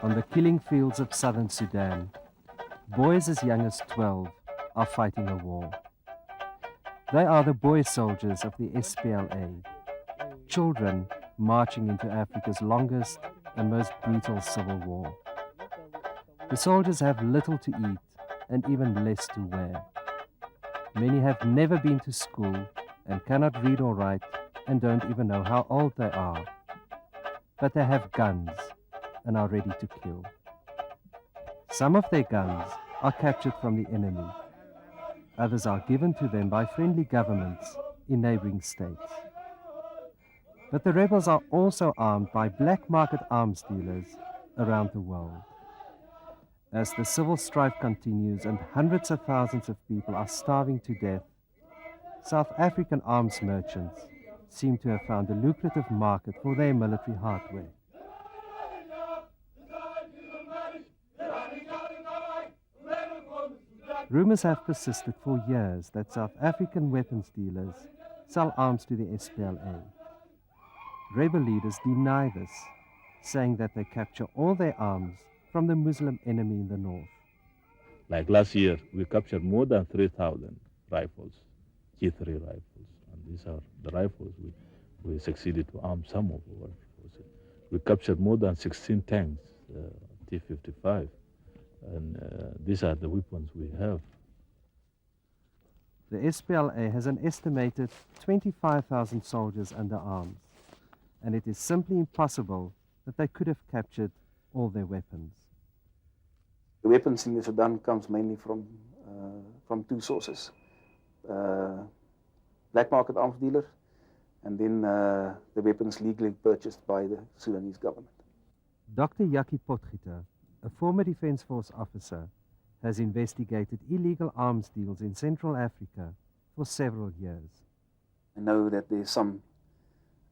On the killing fields of southern Sudan, boys as young as 12 are fighting a war. They are the boy soldiers of the SPLA, children marching into Africa's longest and most brutal civil war. The soldiers have little to eat and even less to wear. Many have never been to school and cannot read or write and don't even know how old they are. But they have guns and are ready to kill. Some of their guns are captured from the enemy. Others are given to them by friendly governments in neighboring states. But the rebels are also armed by black market arms dealers around the world. As the civil strife continues and hundreds of thousands of people are starving to death, South African arms merchants seem to have found a lucrative market for their military hardware. Rumors have persisted for years that South African weapons dealers sell arms to the SPLA. Rebel leaders deny this, saying that they capture all their arms from the Muslim enemy in the north. Like last year, we captured more than 3,000 rifles, G3 rifles. And these are the rifles we succeeded to arm some of our forces. We captured more than 16 tanks, T-55. And these are the weapons we have. The SPLA has an estimated 25,000 soldiers under arms, and it is simply impossible that they could have captured all their weapons. The weapons in the Sudan comes mainly from two sources. Black market arms dealers, and then the weapons legally purchased by the Sudanese government. Dr. Yaki Potgieter, a former Defence Force officer, has investigated illegal arms deals in Central Africa for several years. I know that there's some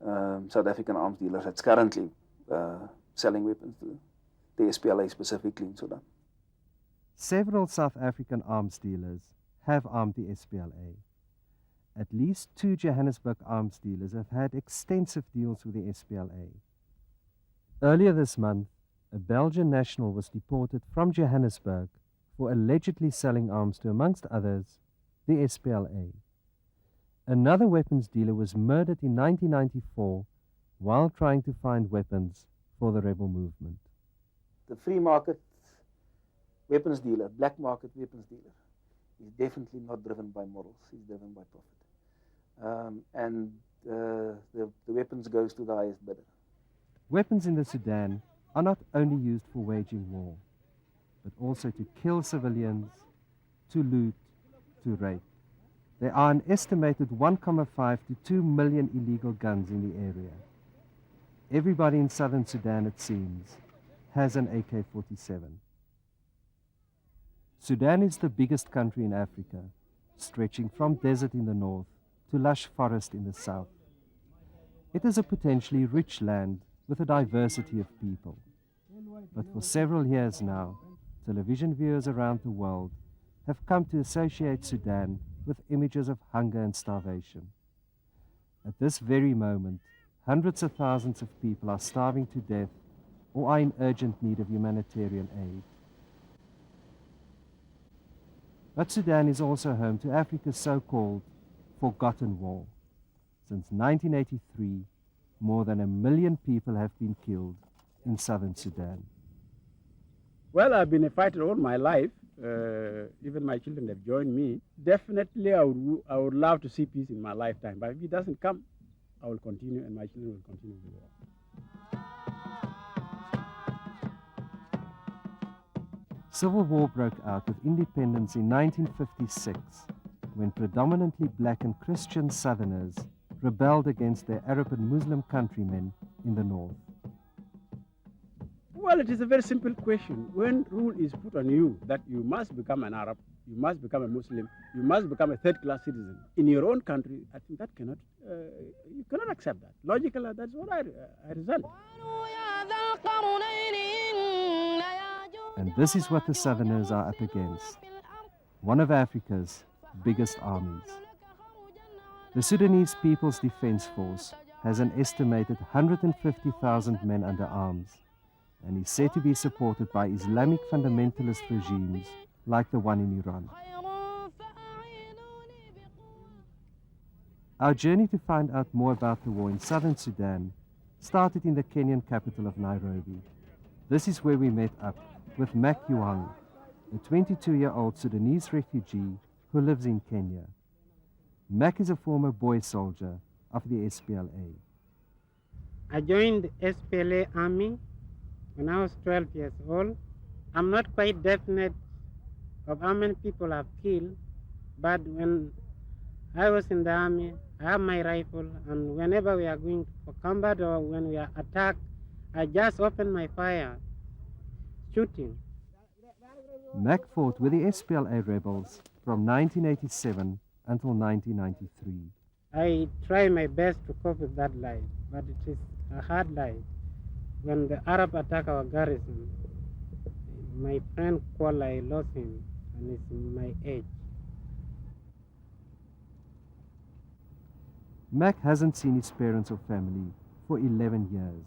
South African arms dealers that's currently selling weapons to the SPLA specifically in Sudan. Several South African arms dealers have armed the SPLA. At least 2 Johannesburg arms dealers have had extensive deals with the SPLA. Earlier this month, a Belgian national was deported from Johannesburg for allegedly selling arms to, amongst others, the SPLA. Another weapons dealer was murdered in 1994 while trying to find weapons for the rebel movement. The free market weapons dealer, black market weapons dealer, is definitely not driven by morals, he's driven by profit. The weapons goes to the highest bidder. Weapons in the Sudan are not only used for waging war, but also to kill civilians, to loot, to rape. There are an estimated 1.5 to 2 million illegal guns in the area. Everybody in southern Sudan, it seems, has an AK-47. Sudan is the biggest country in Africa, stretching from desert in the north to lush forest in the south. It is a potentially rich land with a diversity of people. But for several years now, television viewers around the world have come to associate Sudan with images of hunger and starvation. At this very moment, hundreds of thousands of people are starving to death or are in urgent need of humanitarian aid. But Sudan is also home to Africa's so-called forgotten war. Since 1983, more than 1 million people have been killed in southern Sudan. Well, I've been a fighter all my life. Even my children have joined me. Definitely, I would love to see peace in my lifetime. But if it doesn't come, I will continue, and my children will continue the war. Civil war broke out with independence in 1956, when predominantly black and Christian Southerners rebelled against their Arab and Muslim countrymen in the north. Well, it is a very simple question. When rule is put on you that you must become an Arab, you must become a Muslim, you must become a third-class citizen in your own country, I think that you cannot accept that. Logically, that's what I resent. And this is what the Southerners are up against. One of Africa's biggest armies. The Sudanese People's Defense Force has an estimated 150,000 men under arms, and is said to be supported by Islamic fundamentalist regimes like the one in Iran. Our journey to find out more about the war in southern Sudan started in the Kenyan capital of Nairobi. This is where we met up with Mac Yuang, a 22-year-old Sudanese refugee who lives in Kenya. Mac is a former boy soldier of the SPLA. I joined the SPLA army when I was 12 years old. I'm not quite definite of how many people I've killed, but when I was in the army, I have my rifle, and whenever we are going for combat or when we are attacked, I just open my fire, shooting. Mac fought with the SPLA rebels from 1987 until 1993. I try my best to cope with that life, but it is a hard life. When the Arab attack our garrison, my friend Kuala, I lost him, and it's my age. Mac hasn't seen his parents or family for 11 years.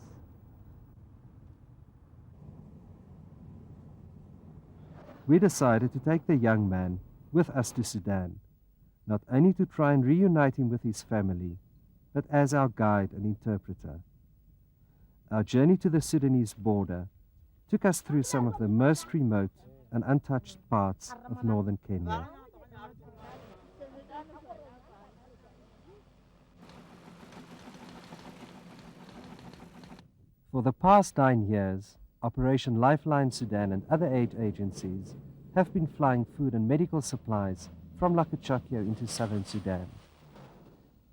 We decided to take the young man with us to Sudan, not only to try and reunite him with his family, but as our guide and interpreter. Our journey to the Sudanese border took us through some of the most remote and untouched parts of northern Kenya. For the past 9 years, Operation Lifeline Sudan and other aid agencies have been flying food and medical supplies from Lakachakio into southern Sudan.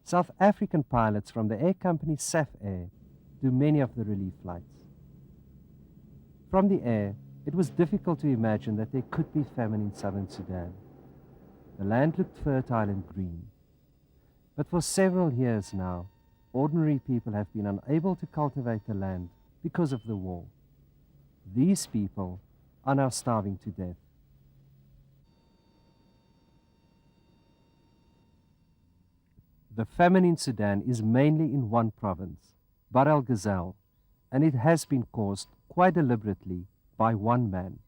South African pilots from the air company SAF Air do many of the relief flights. From the air, it was difficult to imagine that there could be famine in southern Sudan. The land looked fertile and green. But for several years now, ordinary people have been unable to cultivate the land because of the war. These people are now starving to death. The famine in Sudan is mainly in one province, Bahr el Ghazal, and it has been caused quite deliberately by one man,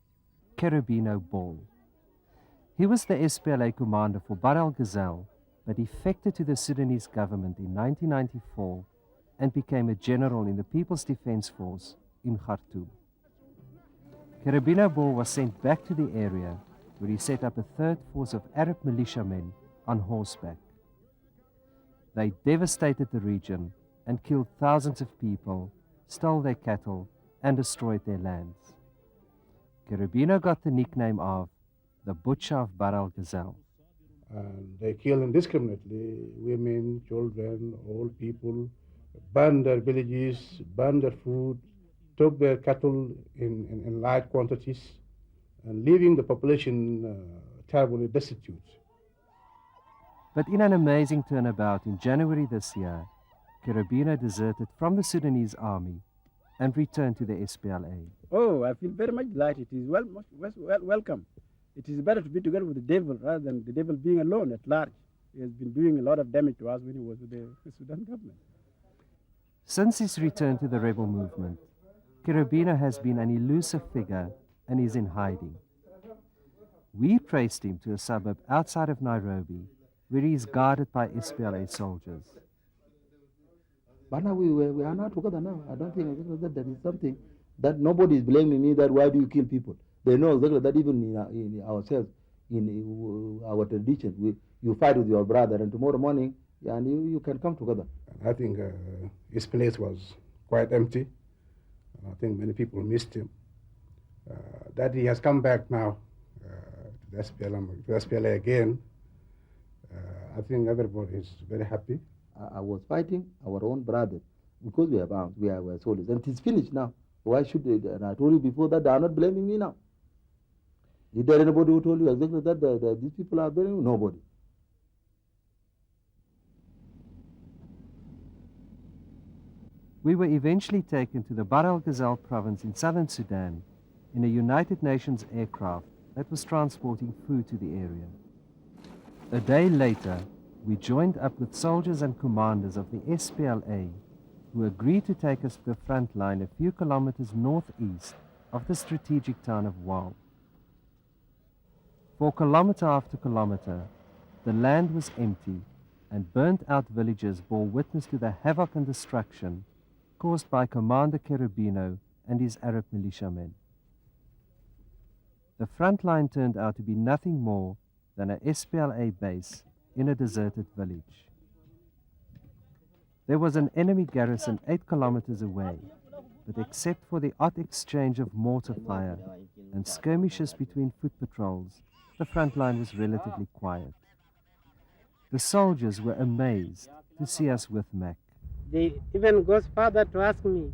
Cherubino Ball. He was the SPLA commander for Bahr el Ghazal, but defected to the Sudanese government in 1994 and became a general in the People's Defense Force in Khartoum. Cherubino Ball was sent back to the area where he set up a third force of Arab militiamen on horseback. They devastated the region and killed thousands of people, stole their cattle, and destroyed their lands. Cherubino got the nickname of the Butcher of Bahr el Ghazal. And they kill indiscriminately women, children, old people, burn their villages, burn their food, took their cattle in large quantities, and leaving the population terribly destitute. But in an amazing turnabout in January this year, Cherubino deserted from the Sudanese army and returned to the SPLA. Oh, I feel very much delighted. It is welcome. It is better to be together with the devil rather than the devil being alone at large. He has been doing a lot of damage to us when he was with the Sudan government. Since his return to the rebel movement, Cherubino has been an elusive figure and is in hiding. We traced him to a suburb outside of Nairobi, where he is guarded by SPLA soldiers. But now we are not together now. I don't think that there is something that nobody is blaming me that why do you kill people? They know exactly that even in ourselves, in our tradition, you fight with your brother and tomorrow morning and you can come together. I think his place was quite empty. I think many people missed him. That he has come back now to the SPLA again, I think everybody is very happy. I was fighting our own brother because we are bound, we are soldiers. And it is finished now. Why should they? And I told you before that they are not blaming me now. Is there anybody who told you exactly that these people are blaming you? Nobody. We were eventually taken to the Bahr el Ghazal province in southern Sudan in a United Nations aircraft that was transporting food to the area. A day later, we joined up with soldiers and commanders of the SPLA who agreed to take us to the front line a few kilometers northeast of the strategic town of Wau. For kilometer after kilometer, the land was empty, and burnt-out villages bore witness to the havoc and destruction caused by Commander Cherubino and his Arab militiamen. The front line turned out to be nothing more than a SPLA base in a deserted village. There was an enemy garrison 8 kilometers away, but except for the odd exchange of mortar fire and skirmishes between foot patrols, the front line was relatively quiet. The soldiers were amazed to see us with Mac. They even goes further to ask me,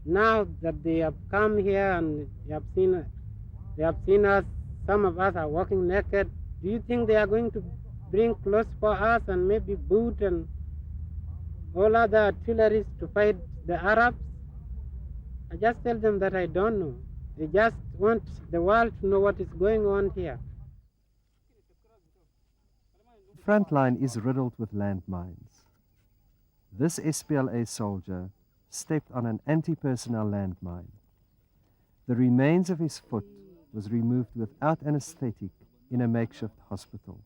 now that they have come here and they have seen us, some of us are walking naked, do you think they are going to bring clothes for us and maybe boot and all other artilleries to fight the Arabs? I just tell them that I don't know. They just want the world to know what is going on here. The front line is riddled with landmines. This SPLA soldier stepped on an anti-personnel landmine. The remains of his foot was removed without anesthetic in a makeshift hospital.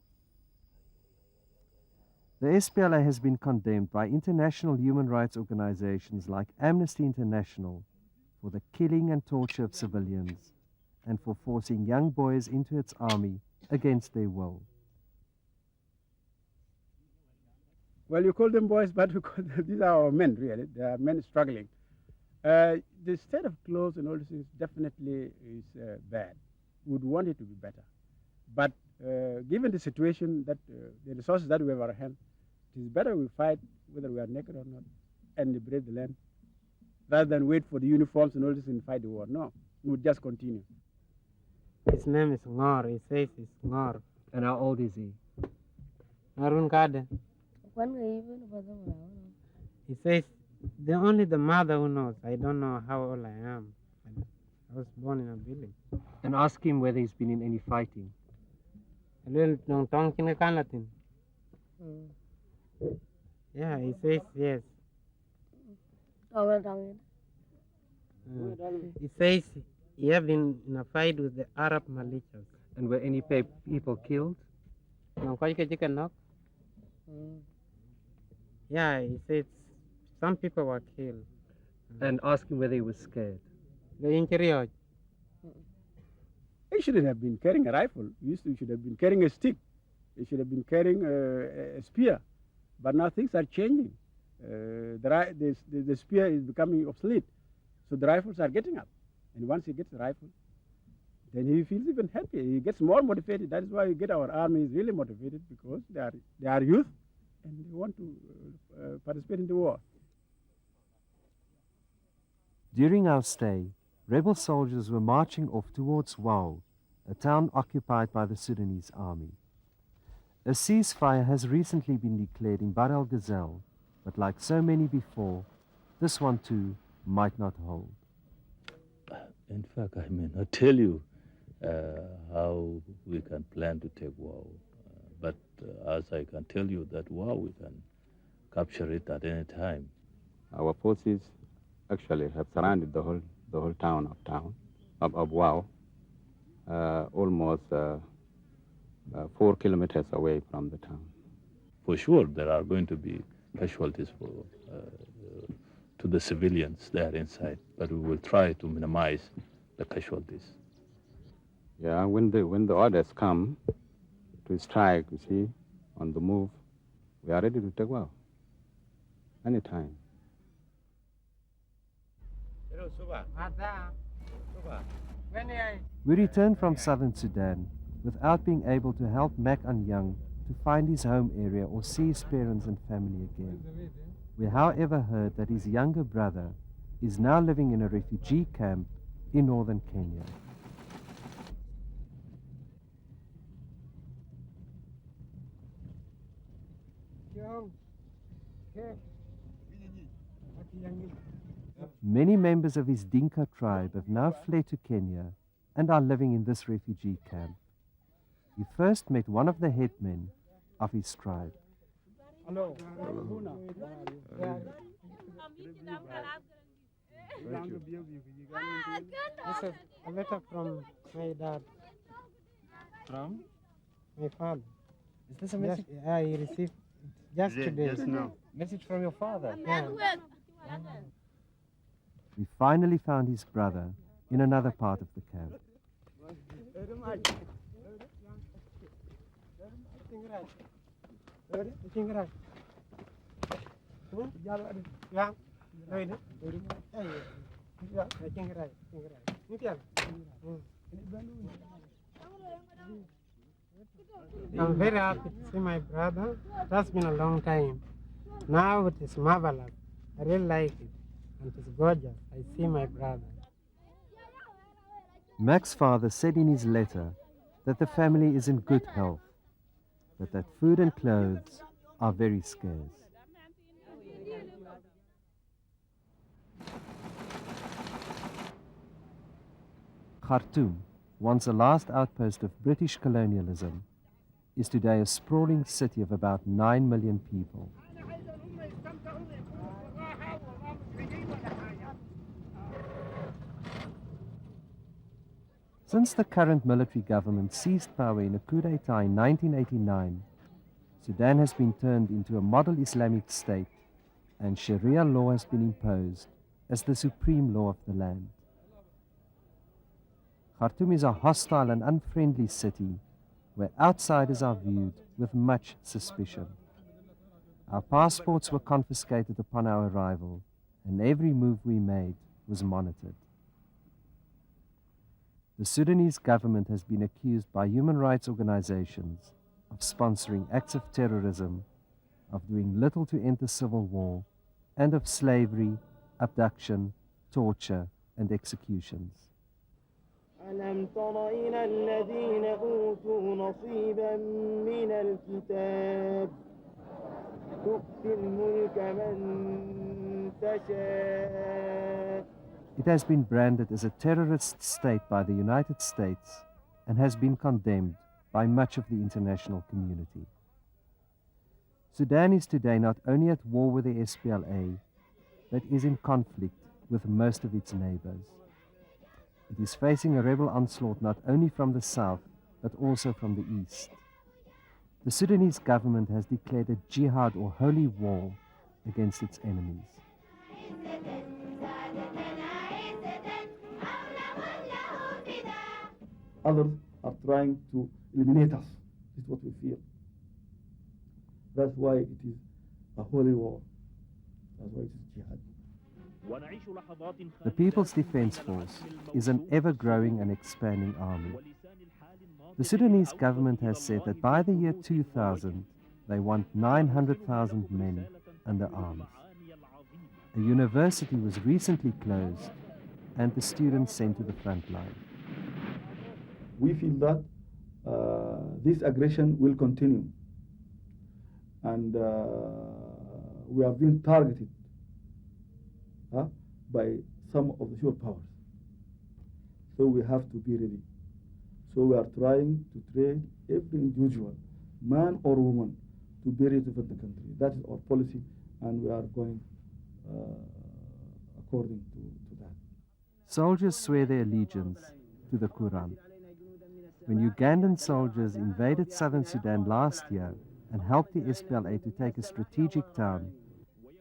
The SPLA has been condemned by international human rights organizations like Amnesty International for the killing and torture of civilians and for forcing young boys into its army against their will. Well, you call them boys, but we call them, these are our men, really. They are men struggling. The state of clothes and all these things definitely is bad. We would want it to be better. But given the situation, that the resources that we have at our hand, it is better we fight whether we are naked or not and liberate the land rather than wait for the uniforms and all this and fight the war. No, we would just continue. His name is Ngor. He says it's Ngor. And how old is he? Arun Kade. He says only the mother who knows. I don't know how old I am. I was born in a village. And ask him whether he's been in any fighting. Yeah, he says yes. He says he have been in a fight with the Arab militias. And were any people killed? Yeah, he says some people were killed. And ask him whether he was scared. The interior. He shouldn't have been carrying a rifle. He should have been carrying a stick. He should have been carrying a spear. But now things are changing. The spear is becoming obsolete. So the rifles are getting up. And once he gets a rifle, then he feels even happy. He gets more motivated. That is why you get our army is really motivated, because they are youth and they want to participate in the war. During our stay, rebel soldiers were marching off towards Wau, a town occupied by the Sudanese army. A ceasefire has recently been declared in Bahr el Ghazal, but like so many before, this one too might not hold. In fact, I may not tell you how we can plan to take Wau, but as I can tell you that Wau, we can capture it at any time. Our forces actually have surrounded the whole town of Wau, almost 4 kilometers away from the town. For sure, there are going to be casualties to the civilians there inside, but we will try to minimize the casualties. Yeah, when the orders come to strike, you see, on the move, we are ready to take Wau anytime. We returned from southern Sudan without being able to help Mac Anyang to find his home area or see his parents and family again. We however heard that his younger brother is now living in a refugee camp in northern Kenya. Many members of his Dinka tribe have now fled to Kenya and are living in this refugee camp. He first met one of the headmen of his tribe. Hello. This is a letter from my dad, From? my father. Is this a Yes, message? I received just today. Message from your father? Yeah. We finally found his brother in another part of the camp. I'm very happy to see my brother. That's been a long time. Now it is marvelous. I really like it. And it's gorgeous. I see my brother. Mac's father said in his letter that the family is in good health, but that food and clothes are very scarce. Khartoum, once a last outpost of British colonialism, is today a sprawling city of about 9 million people. Since the current military government seized power in a coup d'etat in 1989, Sudan has been turned into a model Islamic state, and Sharia law has been imposed as the supreme law of the land. Khartoum is a hostile and unfriendly city where outsiders are viewed with much suspicion. Our passports were confiscated upon our arrival, and every move we made was monitored. The Sudanese government has been accused by human rights organizations of sponsoring acts of terrorism, of doing little to end the civil war, and of slavery, abduction, torture, and executions. ألم تر إلى الذين أوتوا نصيبا من الكتاب تؤتي الملك من تشاء. It has been branded as a terrorist state by the United States and has been condemned by much of the international community. Sudan is today not only at war with the SPLA, but is in conflict with most of its neighbors. It is facing a rebel onslaught not only from the south, but also from the east. The Sudanese government has declared a jihad or holy war against its enemies. Others are trying to eliminate us. This is what we feel. That's why it is a holy war. That's why it is jihad. The People's Defense Force is an ever-growing and expanding army. The Sudanese government has said that by the year 2000, they want 900,000 men under arms. A university was recently closed and the students sent to the front line. We feel that this aggression will continue, and we have been targeted by some of the superpowers. So we have to be ready. So we are trying to train every individual, man or woman, to be ready to defend the country. That is our policy, and we are going according to that. Soldiers swear their allegiance to the Quran. When Ugandan soldiers invaded southern Sudan last year and helped the SPLA to take a strategic town,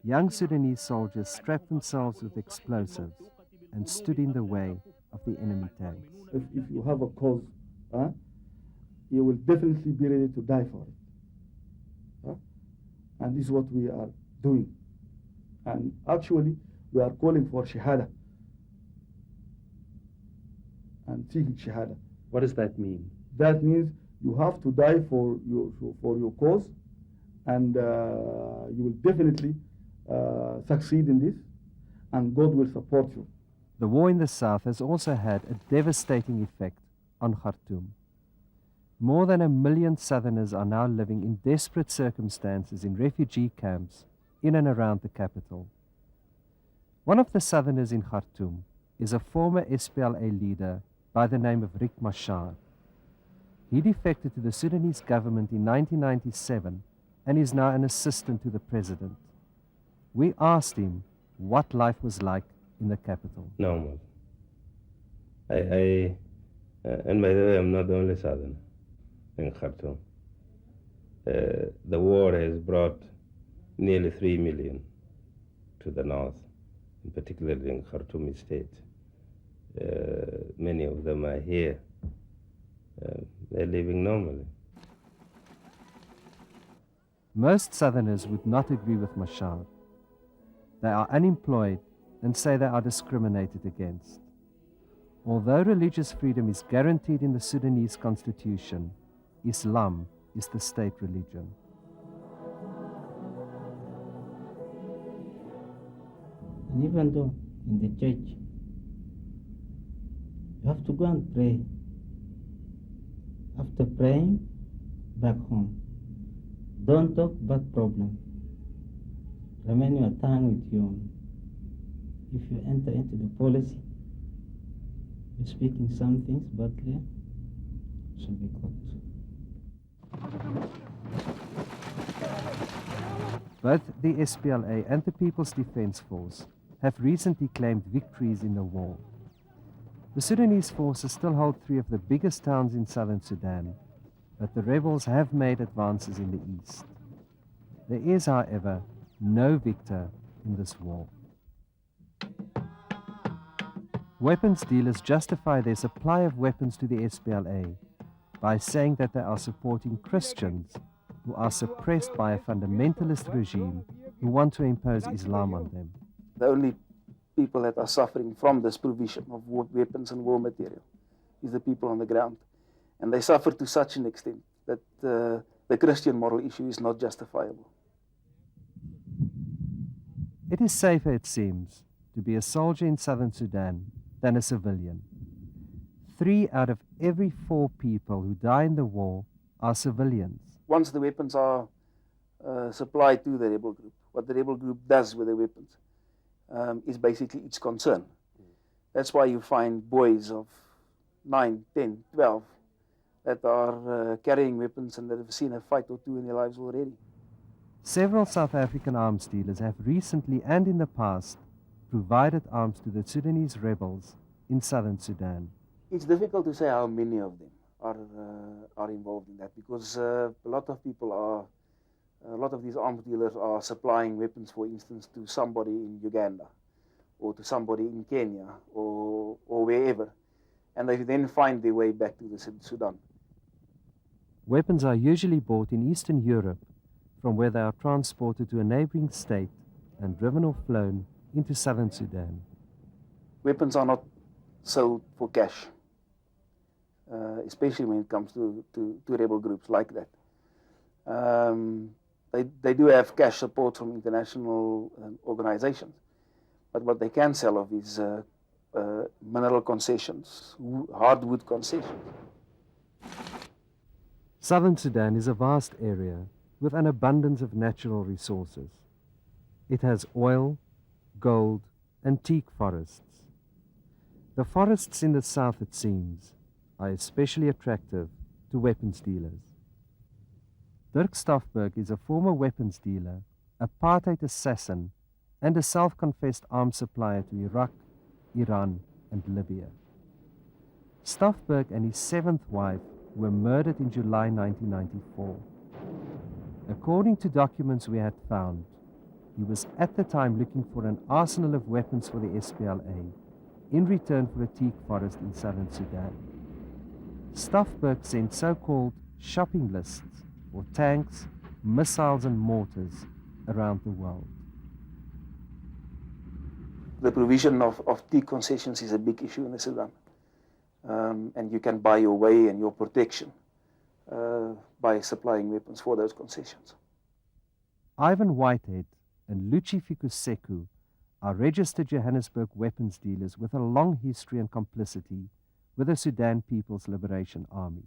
young Sudanese soldiers strapped themselves with explosives and stood in the way of the enemy tanks. If you have a cause, you will definitely be ready to die for it. And this is what we are doing. And actually, we are calling for Shahada and seeking Shahada. What does that mean? That means you have to die for your cause, and you will definitely succeed in this, and God will support you. The war in the south has also had a devastating effect on Khartoum. More than 1 million southerners are now living in desperate circumstances in refugee camps in and around the capital. One of the southerners in Khartoum is a former SPLA leader by the name of Riek Machar. He defected to the Sudanese government in 1997 and is now an assistant to the president. We asked him what life was like in the capital. Normal. And by the way, I'm not the only Southerner in Khartoum. The war has brought nearly 3 million to the north, in particular in Khartoum state. Many of them are here. They're living normally. Most Southerners would not agree with Machar. They are unemployed and say they are discriminated against. Although religious freedom is guaranteed in the Sudanese constitution, Islam is the state religion. And even though in the church, you have to go and pray. After praying, back home. Don't talk about problem. Remain your tongue with you. If you enter into the policy, you're speaking some things badly, should be caught. Both the SPLA and the People's Defense Force have recently claimed victories in the war. The Sudanese forces still hold 3 of the biggest towns in southern Sudan, but the rebels have made advances in the east. There is, however, no victor in this war. Weapons dealers justify their supply of weapons to the SPLA by saying that they are supporting Christians who are suppressed by a fundamentalist regime who want to impose Islam on them. The only people that are suffering from this provision of weapons and war material is the people on the ground. And they suffer to such an extent that the Christian moral issue is not justifiable. It is safer, it seems, to be a soldier in southern Sudan than a civilian. 3 out of every 4 people who die in the war are civilians. Once the weapons are supplied to the rebel group, what the rebel group does with the weapons is basically its concern. That's why you find boys of 9, 10, 12 that are carrying weapons and that have seen a fight or 2 in their lives already. Several South African arms dealers have recently and in the past provided arms to the Sudanese rebels in southern Sudan. It's difficult to say how many of them are involved in that because a lot of these arms dealers are supplying weapons, for instance, to somebody in Uganda or to somebody in Kenya or wherever, and they then find their way back to the Sudan. Weapons are usually bought in Eastern Europe, from where they are transported to a neighboring state and driven or flown into southern Sudan. Weapons are not sold for cash, especially when it comes to rebel groups like that. They do have cash support from international organizations, but what they can sell of is mineral concessions, hardwood concessions. Southern Sudan is a vast area with an abundance of natural resources. It has oil, gold, and teak forests. The forests in the south, it seems, are especially attractive to weapons dealers. Dirk Stoffberg is a former weapons dealer, apartheid assassin, and a self-confessed arms supplier to Iraq, Iran, and Libya. Stoffberg and his 7th wife were murdered in July 1994. According to documents we had found, he was at the time looking for an arsenal of weapons for the SPLA in return for a teak forest in southern Sudan. Stoffberg sent so-called shopping lists for tanks, missiles and mortars around the world. The provision of teak concessions is a big issue in the Sudan. And you can buy your way and your protection by supplying weapons for those concessions. Ivan Whitehead and Luchi Fikuseku are registered Johannesburg weapons dealers with a long history and complicity with the Sudan People's Liberation Army.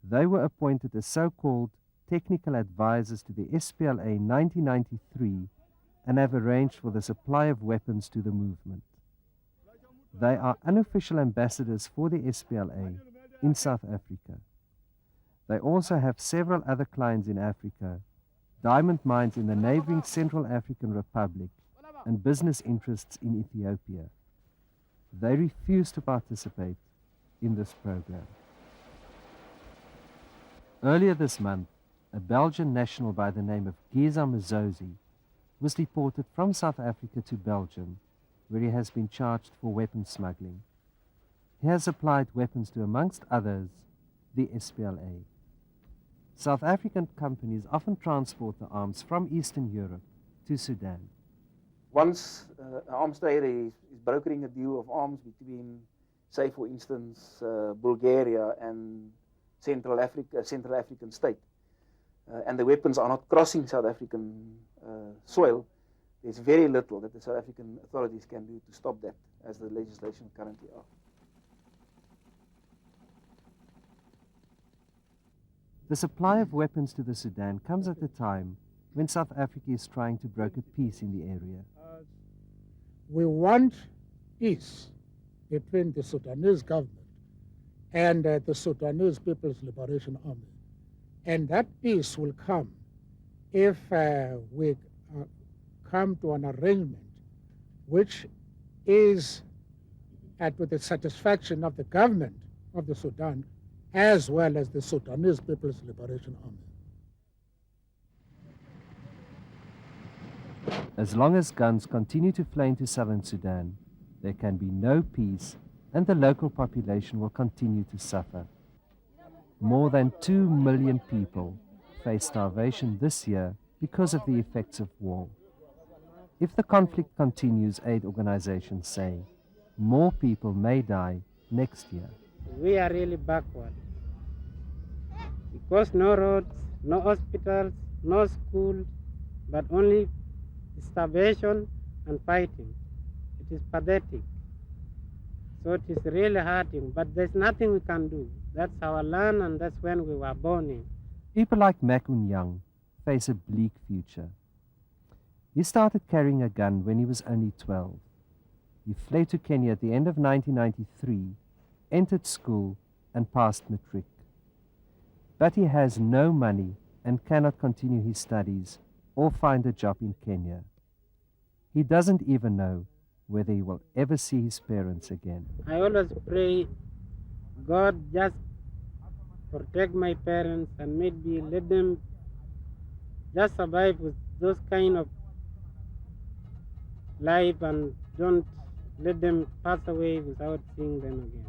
They were appointed as so-called technical advisors to the SPLA in 1993 and have arranged for the supply of weapons to the movement. They are unofficial ambassadors for the SPLA in South Africa. They also have several other clients in Africa, diamond mines in the neighboring Central African Republic, and business interests in Ethiopia. They refuse to participate in this program. Earlier this month, a Belgian national by the name of Giza Mazozi was deported from South Africa to Belgium, where he has been charged for weapons smuggling. He has supplied weapons to, amongst others, the SPLA. South African companies often transport the arms from Eastern Europe to Sudan. Once an arms trader is brokering a deal of arms between, say for instance, Bulgaria and Central African state, and the weapons are not crossing South African soil, there's very little that the South African authorities can do to stop that, as the legislation currently are. The supply of weapons to the Sudan comes at a time when South Africa is trying to broker peace in the area. We want peace between the Sudanese government and the Sudanese People's Liberation Army. And that peace will come if we come to an arrangement which is to the satisfaction of the government of the Sudan as well as the Sudanese People's Liberation Army. As long as guns continue to flow into southern Sudan, there can be no peace and the local population will continue to suffer. More than 2 million people face starvation this year because of the effects of war. If the conflict continues, aid organizations say, more people may die next year. We are really backward because no roads, no hospitals, no schools, but only starvation and fighting. It is pathetic. So it is really hurting, but there's nothing we can do. That's our land and that's when we were born in. People like Makun Young face a bleak future. He started carrying a gun when he was only 12. He fled to Kenya at the end of 1993, entered school and passed matric. But he has no money and cannot continue his studies or find a job in Kenya. He doesn't even know whether he will ever see his parents again. I always pray, God just protect my parents and maybe let them just survive with those kind of life and don't let them pass away without seeing them again.